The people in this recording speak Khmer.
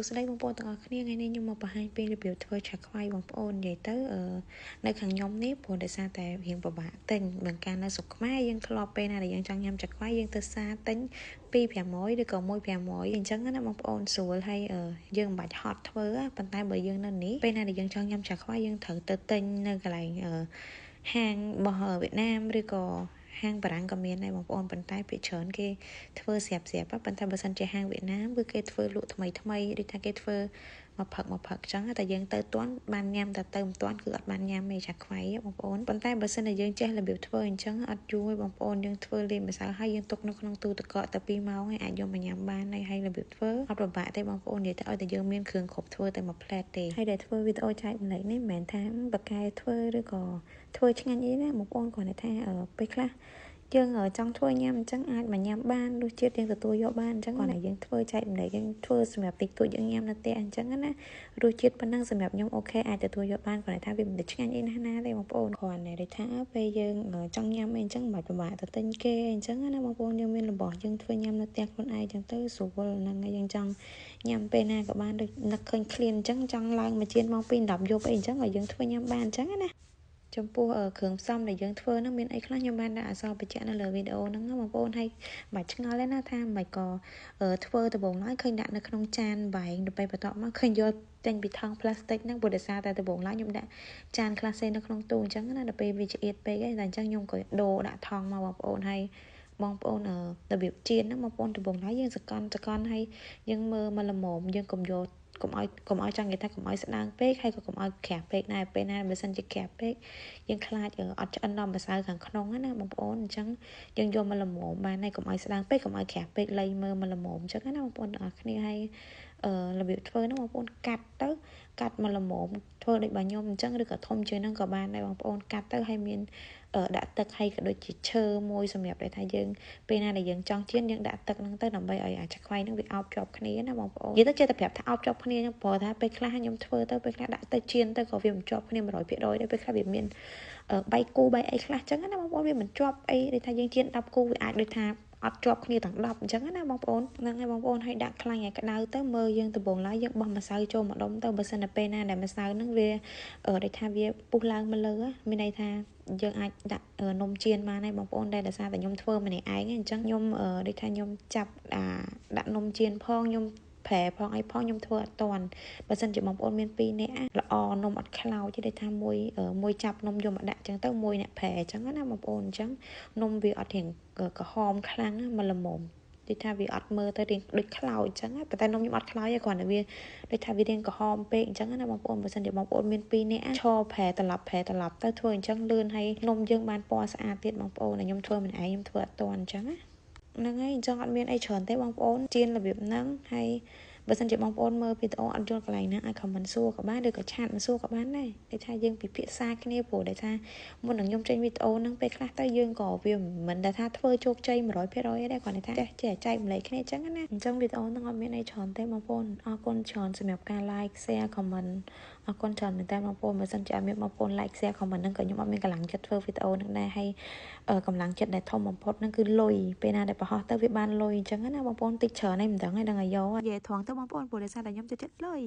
ស្ដីបងប្អូនទាំងអស់គ្នាថ្ងៃនេះខ្ញុំមកបង្ហាញពីរបៀបធ្វើឆាខ្វៃបងប្អូននិយាយទៅនៅខាងខ្ញុំនេះព្រោះដោយសារតែរៀងពិបាកទិញមិនកាលនៅស្រុកខ្មែរយើងធ្លាប់ពេលណាដែលយើងចង់ញ៉ាំឆាខ្វៃយើងទៅសាទិញ2 500ឬក៏1 500អញ្ចឹងណាបងប្អូនស្រួលហើយយើងមិនបាច់ហត់ធ្វើប៉ុន្តែបើយើងនៅនេះពេលណាដែលយើងចង់ញ៉ាំឆាខ្វៃយើងត្រូវទៅទិញនៅកន្លែងហាងរបស់វៀតណាមឬក៏ហាងបារាំងក៏មានដែរបងប្អូនប៉ុន្តែភាគច្រើនគេធ្វើស្រាប់ប៉ុន្តែបើសិនជាហាងវៀតណាមគឺគេធ្វើលក់ថ្មីដូចថាគេធ្វើមកផឹកអញ្ចឹងតែយើងទៅទាន់បានញ៉ាំតែទៅមិនទាន់គឺអត់បានញ៉ាំទេឆាខ្វៃបងប្អូនប៉ុន្តែបើសិនជាយើងចេះរបៀបធ្វើអញ្ចឹងអត់យូរទេបងប្អូនយើងធ្វើលាយម្សៅហើយយើងទុកនៅក្នុងទូទឹកកកតែ2 ម៉ោងហើយអាចយកមកញ៉ាំបានហើយរបៀបធ្វើអត់ពិបាកទេបងប្អូននិយាយទៅឲ្យតែយើងមានគ្រឿងគ្រប់ធ្វើតែមួយផ្លែតទេហើយដែលធ្វើវីដេអូចែកម្លែកនេះមិនមែនថាបកកែធ្វើឬក៏ធ្វើឆ្ងាញ់អីណាបងប្អូនគ្រាន់តែថាពេលខ្លះយើងចង់ធ្វើញ៉ាំអញ្ចឹងអាចមកញ៉ាំបានរសជាតិយើងទទួលយកបានអញ្ចឹងគាត់តែយើងធ្វើចែកម្លែកយើងធ្វើសម្រាប់តិចតួចយើងញ៉ាំនៅផ្ទះអញ្ចឹងណារសជាតិប៉ុណ្ណឹងសម្រាប់ខ្ញុំអូខេអាចទទួលយកបានគាត់ថាវាមិនឆ្ងាញ់អីណាស់ទេបងប្អូនគ្រាន់តែថាពេលយើងចង់ញ៉ាំអីអញ្ចឹងមិនពិបាកទៅទិញគេអញ្ចឹងណាបងប្អូនយើងមានរបស់យើងធ្វើញ៉ាំនៅផ្ទះខ្លួនឯងអញ្ចឹងទៅស្រួលហ្នឹងហើយយើងចង់ញ៉ាំពេលណាក៏បានដូចនឹកឃើញឃ្លានអញ្ចឹងចង់ឡើងមកជៀនមកពី10យប់អីអញ្ចឹងឲ្យយើងធ្វើញ៉ាំបានអញ្ចឹងណាចំពោះគ្រឿងផ្សំដែលយើងធ្វើហ្នឹងមានអីខ្លះខ្ញុំបានដាក់អក្សរបញ្ជាក់នៅលើវីដេអូហ្នឹងបងប្អូនហើយមិនឆ្ងល់ទេណាថាមិនក៏ធ្វើដំបូងឡើយឃើញដាក់នៅក្នុងចានវែងទៅបន្ទាប់មកឃើញយកចេញពីថង់ផ្លាស្ទិកហ្នឹងព្រោះដោយសារតែដំបូងឡើយខ្ញុំដាក់ចានខ្លះផ្សេងនៅក្នុងទូអញ្ចឹងណាដល់ពេលវាឆ្អៀតពេកហើយតែអញ្ចឹងខ្ញុំក៏ដូរដាក់ថង់មកបងប្អូនហើយបងប្អូនរបៀបចៀនហ្នឹងបងប្អូនដំបូងឡើយយើងសកន់ហើយយើងមើលមកល្មមយើងកុំយកកុំឲ្យចង់និយាយថាកុំឲ្យស្ដើងពេកហើយក៏កុំឲ្យក្រាស់ពេកដែរពេលណាបើសិនជាក្រាស់ពេកយើងខ្លាចអត់ឆ្អិនដល់ម្សៅខាងក្នុងណាបងប្អូនអញ្ចឹងយើងយកមកល្មមបានហើយកុំឲ្យស្ដើងពេកកុំឲ្យក្រាស់ពេកលៃមើលមកល្មមអញ្ចឹងណាបងប្អូនទាំងអស់គ្នាហើយរបៀបធ្វើហ្នឹងបងប្អូនកាត់មកល្មមធ្វើដូចបើខ្ញុំអញ្ចឹងឬក៏ធំជាងហ្នឹងក៏បានដែរបងប្អូនកាត់ទៅហើយមានដាក់ទឹកហើយក៏ដូចជាឈើមួយសម្រាប់ដែលថាយើងពេលណាដែលយើងចង់ជៀនយើងដាក់ទឹកហ្នឹងទៅដើម្បីឲ្យអាចខ្វៃហ្នឹងវាអោបជាប់គ្នាណាបងប្អូននិយាយទៅចេះតែប្រាប់ថាអោបជាប់គ្នាហ្នឹងព្រោះថាពេលខ្លះខ្ញុំធ្វើទៅពេលខ្លះដាក់ទៅជៀនទៅក៏វាមិនជាប់គ្នា100%ដែរពេលខ្លះវាមានបែកគូបែកអីខ្លះចឹងណាបងប្អូនវាមិនជាប់អីដូចថាយើងជៀន10គូវាអាចដូចថាអត់ជាប់គ្នាទាំង10អញ្ចឹងណាបងប្អូនហ្នឹងហើយបងប្អូនឲ្យដាក់ខ្លាញ់ឲ្យក្តៅទៅមើលយើងដំបូងឡើយយើងបោះម្សៅចូលម្ដុំទៅបើសិនតែពេលណាដែលម្សៅហ្នឹងវាដូចថាវាពុះឡើងមកលើមានន័យថាយើងអាចដាក់នំជៀនបានហើយបងប្អូនដែលដោយសារតែខ្ញុំធ្វើម្នាក់ឯងអញ្ចឹងខ្ញុំដូចថាខ្ញុំចាប់ដាក់នំជៀនផងខ្ញុំប្រែផងអីផងខ្ញុំធ្វើអត់តាន់បើសិនជាបងប្អូនមាន2នាក់ល្អនំអត់ខ្លោចទេដូចថាមួយចាប់នំយកមកដាក់អញ្ចឹងទៅមួយអ្នកប្រែអញ្ចឹងណាបងប្អូនអញ្ចឹងនំវាអត់រៀងក្រហមខ្លាំងមកល្មមដូចថាវាអត់មើលទៅរៀងដូចខ្លោចអញ្ចឹងប៉ុន្តែនំខ្ញុំអត់ខ្លោចទេគ្រាន់តែវាដូចថាវារៀងក្រហមពេកអញ្ចឹងណាបងប្អូនបើសិនជាបងប្អូនមាន2នាក់ឈរប្រែត្រឡប់ទៅធ្វើអញ្ចឹងលឿនហើយនំយើងបានពណ៌ស្អាតទៀតបងប្អូនខ្ញុំធ្វើម្នាក់ឯងខ្ញុំធ្វើអត់តាន់អញ្ចឹងណាហ្នឹងហើយអញ្ចឹងអត់មានអីច្រើនទេបងប្អូនជៀនរបៀបហ្នឹងហើយបើសិនជាបងប្អូនមើលវីដេអូអត់យល់កន្លែងហ្នឹងអាច comment សួរក៏បានឬក៏ឆាតមកសួរក៏បានដែរដែលថាយើងពិភាក្សាគ្នាព្រោះដែលថាមុននឹងខ្ញុំចេញវីដេអូហ្នឹងពេលខ្លះទៅយើងក៏វាមិនដែលថាធ្វើជោគជ័យ100%ទេដែរគ្រាន់តែថាចេះចែកម្លែកគ្នាអញ្ចឹងណាអញ្ចឹងវីដេអូហ្នឹងអត់មានអីច្រើនទេបងប្អូនអរគុណច្រើនសម្រាប់ការ like share comment អរគុណច្រើនមែនតើបងប្អូនបើសិនជាអត់មានបងប្អូន like share comment ហ្នឹងក៏ខ្ញុំអត់មានកម្លាំងចិត្តធ្វើវីដេអូហ្នឹងដែរហើយកម្លាំងចិត្តដែលធំបំផុតហ្នឹងគឺលុយពេលណាដែលបង្ហោះទៅវាបានលុយអញ្ចឹងណាបងប្អូនតិចច្រើនឯងមិនដឹងឲ្យយកនិយាយត្រង់ទៅបងប្អូនព្រោះដោយសារតែខ្ញុំចិត្តលុយ